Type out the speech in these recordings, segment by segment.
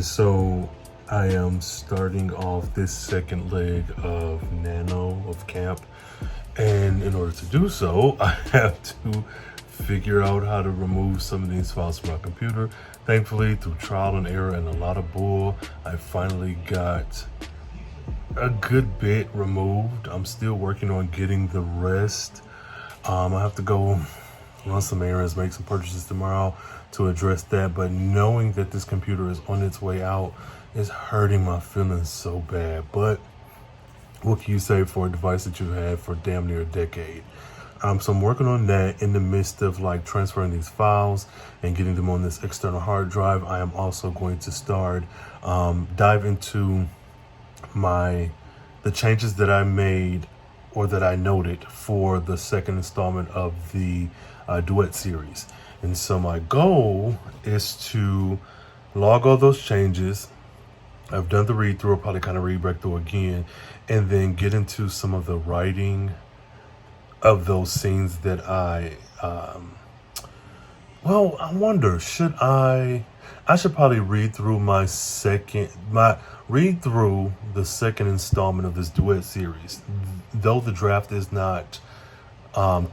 guys, so I am starting off this second leg of NaNo of camp, and in order to do so I have to figure out how to remove some of these files from my computer. Thankfully, through trial and error and a lot of bull, I finally got a good bit removed. I'm still working on getting the rest. I have to go run some errands, make some purchases tomorrow to address that, but knowing that this computer is on its way out is hurting my feelings so bad. But what can you say for a device that you've had for damn near a decade? So I'm working on that in the midst of like transferring these files and getting them on this external hard drive. I am also going to start dive into the changes that I made or that I noted for the second installment of the duet series. And so my goal is to log all those changes. I've done the read through. I'll probably kind of read back through again and then get into some of the writing of those scenes that I wonder, I should probably read through the second installment of this duet series. Though the draft is not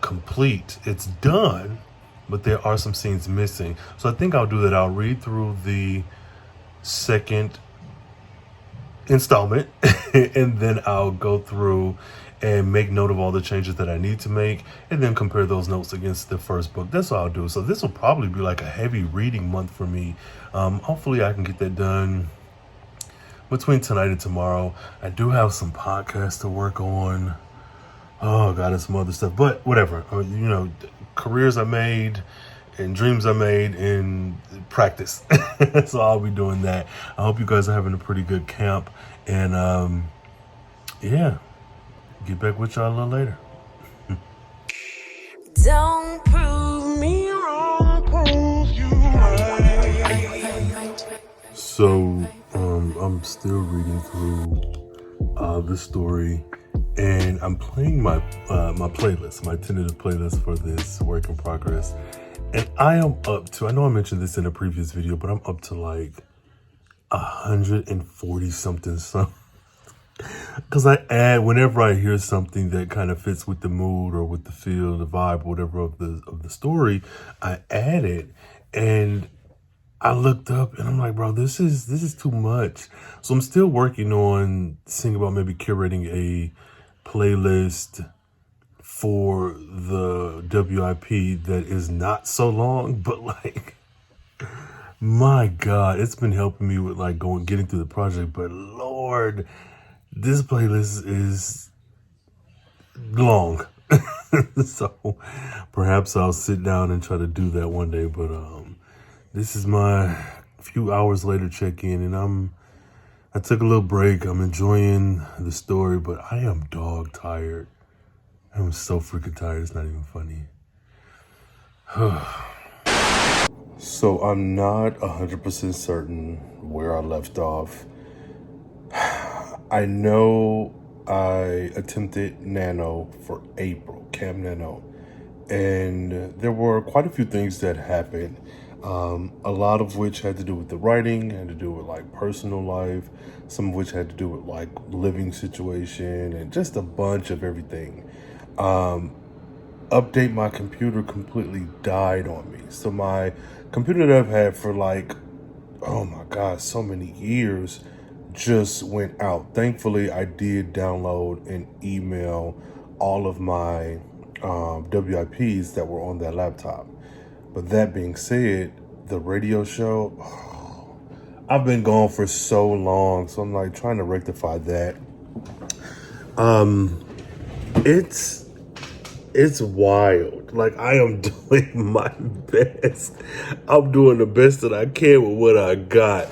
complete, it's done, but there are some scenes missing. So I think I'll do that. I'll read through the second installment and then I'll go through and make note of all the changes that I need to make and then compare those notes against the first book. That's what I'll do. So this will probably be like a heavy reading month for me. Hopefully I can get that done between tonight and tomorrow. I do have some podcasts to work on. Oh God, and some other stuff, but whatever. Careers I made and dreams I made in practice. So I'll be doing that. I hope you guys are having a pretty good camp, and yeah, get back with y'all a little later. Don't prove me wrong, prove you right. So I'm still reading through the story, and I'm playing my playlist, my tentative playlist for this work in progress. And I am up to, I know I mentioned this in a previous video, but I'm up to like 140 something songs. Because I add, whenever I hear something that kind of fits with the mood or with the feel, the vibe, whatever of the story, I add it. And I looked up and I'm like, bro, this is too much. So I'm still working on seeing about maybe curating a playlist for the WIP that is not so long, but like, my God, it's been helping me with like getting through the project. But Lord, this playlist is long. So perhaps I'll sit down and try to do that one day. But this is my few hours later check-in, and I took a little break. I'm enjoying the story, but I am dog tired. I'm so freaking tired, it's not even funny. So I'm not 100% certain where I left off. I know I attempted NaNo for April, Camp NaNo, and there were quite a few things that happened. A lot of which had to do with the writing, had to do with like personal life, some of which had to do with like living situation, and just a bunch of everything. Update my computer completely died on me. So my computer that I've had for like, oh my God, so many years just went out. Thankfully, I did download and email all of my WIPs that were on that laptop. But that being said, the radio show, I've been gone for so long, so I'm like trying to rectify that. It's wild. Like, I am doing my best. I'm doing the best that I can with what I got.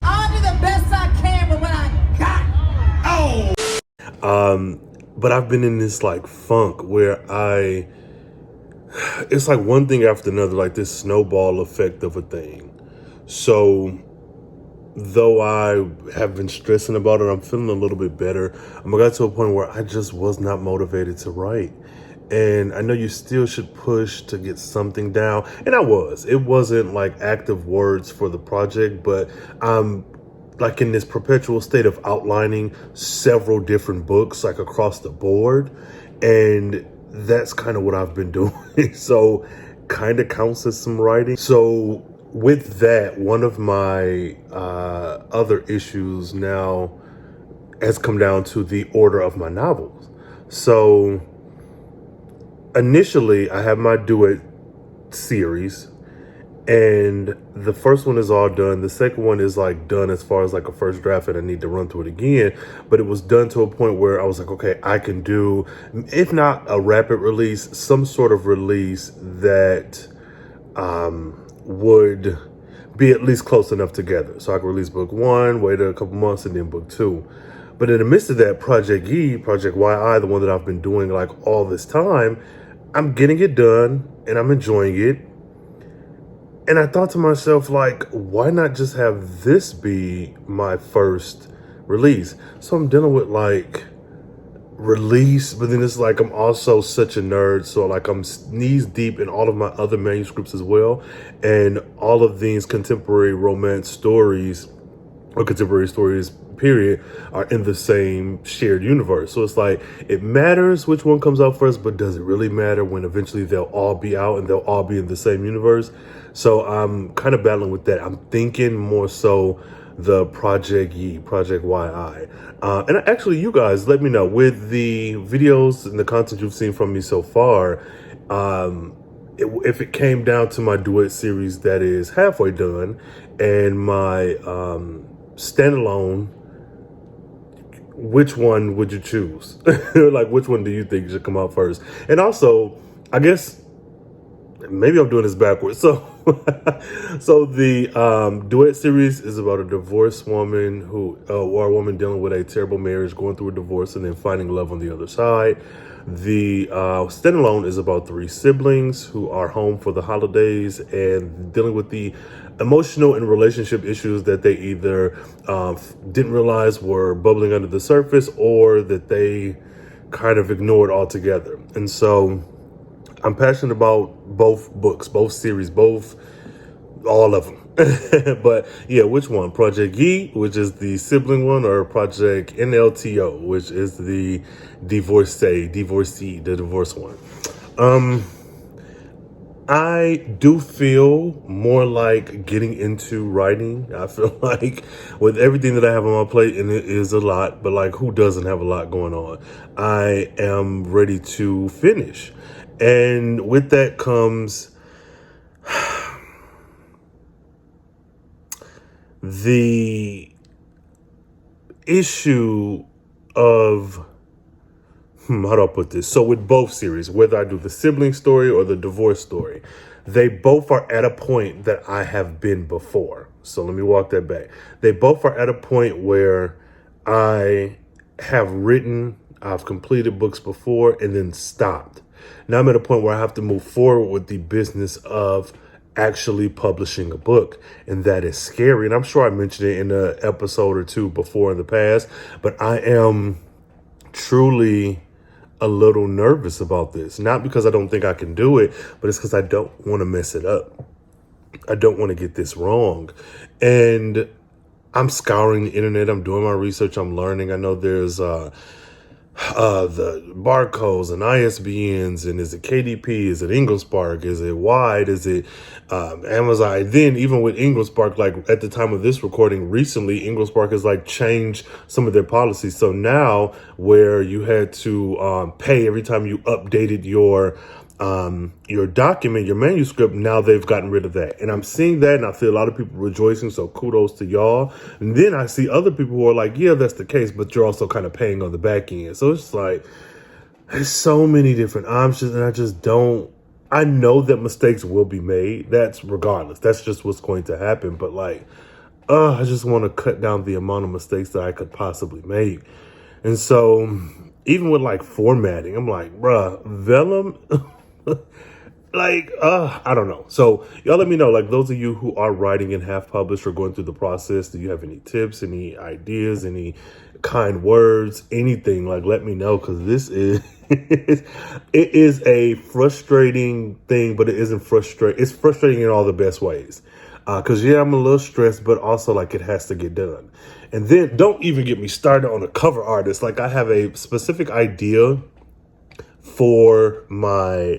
I'll do the best I can with what I got. Oh! But I've been in this like funk where it's like one thing after another, like this snowball effect of a thing. So though I have been stressing about it, I'm feeling a little bit better. I got to a point where I just was not motivated to write. and I know you still should push to get something down. And I was. It wasn't like active words for the project, but I'm like in this perpetual state of outlining several different books like across the board. And that's kind of what I've been doing. So kind of counts as some writing. So with that, one of my other issues now has come down to the order of my novels. So initially, I have my duet series, and the first one is all done. The second one is like done as far as like a first draft, and I need to run through it again. But it was done to a point where I was like, okay, I can do, if not a rapid release, some sort of release that would be at least close enough together. So I could release book one, wait a couple months, and then book two. But in the midst of that, Project YI, the one that I've been doing like all this time, I'm getting it done and I'm enjoying it. And I thought to myself, like, why not just have this be my first release? So I'm dealing with like release, but then it's like I'm also such a nerd, so like I'm knees deep in all of my other manuscripts as well, and all of these contemporary romance stories or contemporary stories period are in the same shared universe. So it's like it matters which one comes out first, but does it really matter when eventually they'll all be out and they'll all be in the same universe? So I'm kind of battling with that. I'm thinking more so the Project YI. And actually, you guys, let me know with the videos and the content you've seen from me so far, if it came down to my duet series that is halfway done and my standalone, which one would you choose? Like, which one do you think should come out first? And also, I guess maybe I'm doing this backwards. So so the duet series is about a divorced woman or a woman dealing with a terrible marriage, going through a divorce, and then finding love on the other side. The standalone is about three siblings who are home for the holidays and dealing with the emotional and relationship issues that they either didn't realize were bubbling under the surface or that they kind of ignored altogether. And so I'm passionate about both books, both series, all of them. But yeah, which one? Project YI, which is the sibling one, or Project NLTO, which is the divorcee, the divorce one? I do feel more like getting into writing. I feel like with everything that I have on my plate, and it is a lot, but like who doesn't have a lot going on? I am ready to finish. And with that comes the issue of, how do I put this? So with both series, whether I do the sibling story or the divorce story, they both are at a point that I have been before. So let me walk that back. They both are at a point where I have written, I've completed books before and then stopped. Now I'm at a point where I have to move forward with the business of actually publishing a book, and that is scary. And I'm sure I mentioned it in an episode or two before in the past, but I am truly a little nervous about this. Not because I don't think I can do it, but it's because I don't want to mess it up. I don't want to get this wrong. And I'm scouring the internet. I'm doing my research. I'm learning. I know there's the barcodes and ISBNs, and is it KDP? Is it InglesSpark? Is it Wide? Is it Amazon? Then even with InglesSpark, like at the time of this recording recently, InglesSpark has like changed some of their policies. So now where you had to pay every time you updated your document, your manuscript, now they've gotten rid of that. And I'm seeing that, and I see a lot of people rejoicing, so kudos to y'all. And then I see other people who are like, yeah, that's the case, but you're also kind of paying on the back end. So it's like, there's so many different options, and I just don't, I know that mistakes will be made. That's regardless. That's just what's going to happen. But like, I just want to cut down the amount of mistakes that I could possibly make. And so even with like formatting, I'm like, bruh, vellum, like, I don't know. So y'all let me know, like those of you who are writing and have published or going through the process, do you have any tips, any ideas, any kind words, anything? Like, let me know, because this is, it is a frustrating thing, but it isn't frustrating. It's frustrating in all the best ways. Because, yeah, I'm a little stressed, but also, like, it has to get done. And then don't even get me started on a cover artist. Like, I have a specific idea for my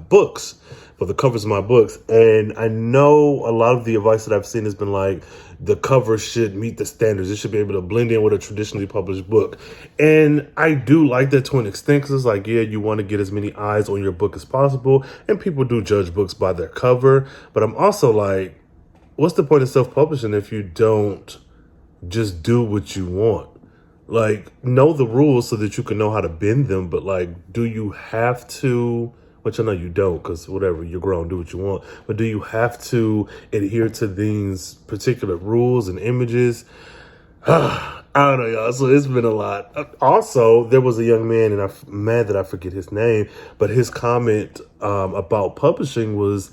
books, for the covers of my books. And I know a lot of the advice that I've seen has been like, the cover should meet the standards. It should be able to blend in with a traditionally published book. And I do like that to an extent, because it's like, yeah, you want to get as many eyes on your book as possible. And people do judge books by their cover. But I'm also like, what's the point of self-publishing if you don't just do what you want? Like, know the rules so that you can know how to bend them. But like, do you have to, which I know you don't, because whatever, you're grown, do what you want. But do you have to adhere to these particular rules and images? I don't know, y'all. So it's been a lot. Also, there was a young man, and I'm mad that I forget his name, but his comment about publishing was,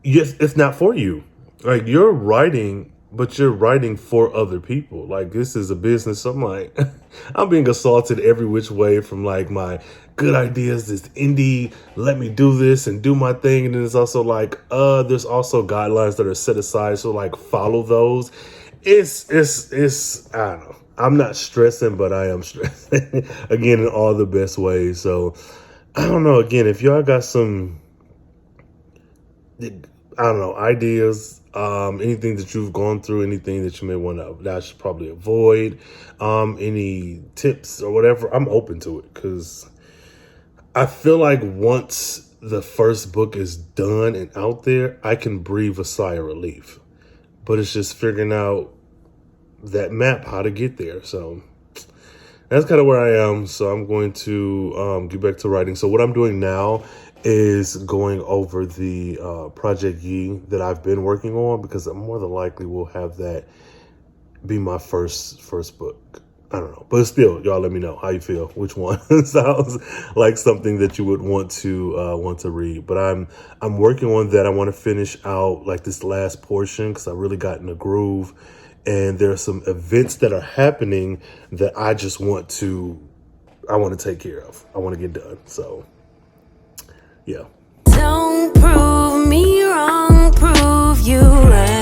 yes, it's not for you. Like, you're writing, but you're writing for other people. Like, this is a business. So I'm like, I'm being assaulted every which way, from like my good ideas, this indie, let me do this and do my thing. And then it's also like, there's also guidelines that are set aside. So like, follow those. It's, I don't know. I'm not stressing, but I am stressing again, in all the best ways. So I don't know. Again, if y'all got some, I don't know, ideas, anything that you've gone through, anything that you may want to, that I should probably avoid, any tips or whatever, I'm open to it, because I feel like once the first book is done and out there, I can breathe a sigh of relief. But it's just figuring out that map, how to get there. So that's kind of where I am. So I'm going to get back to writing. So what I'm doing now is going over the Project 𝘾𝙤𝙦 that I've been working on, because I more than likely will have that be my first book. I don't know, but still, y'all let me know how you feel. Which one sounds like something that you would want to read? But I'm working on that. I want to finish out like this last portion, because I really got in a groove, and there are some events that are happening that I just want to take care of. I want to get done. So yeah. Don't prove me wrong, prove you right.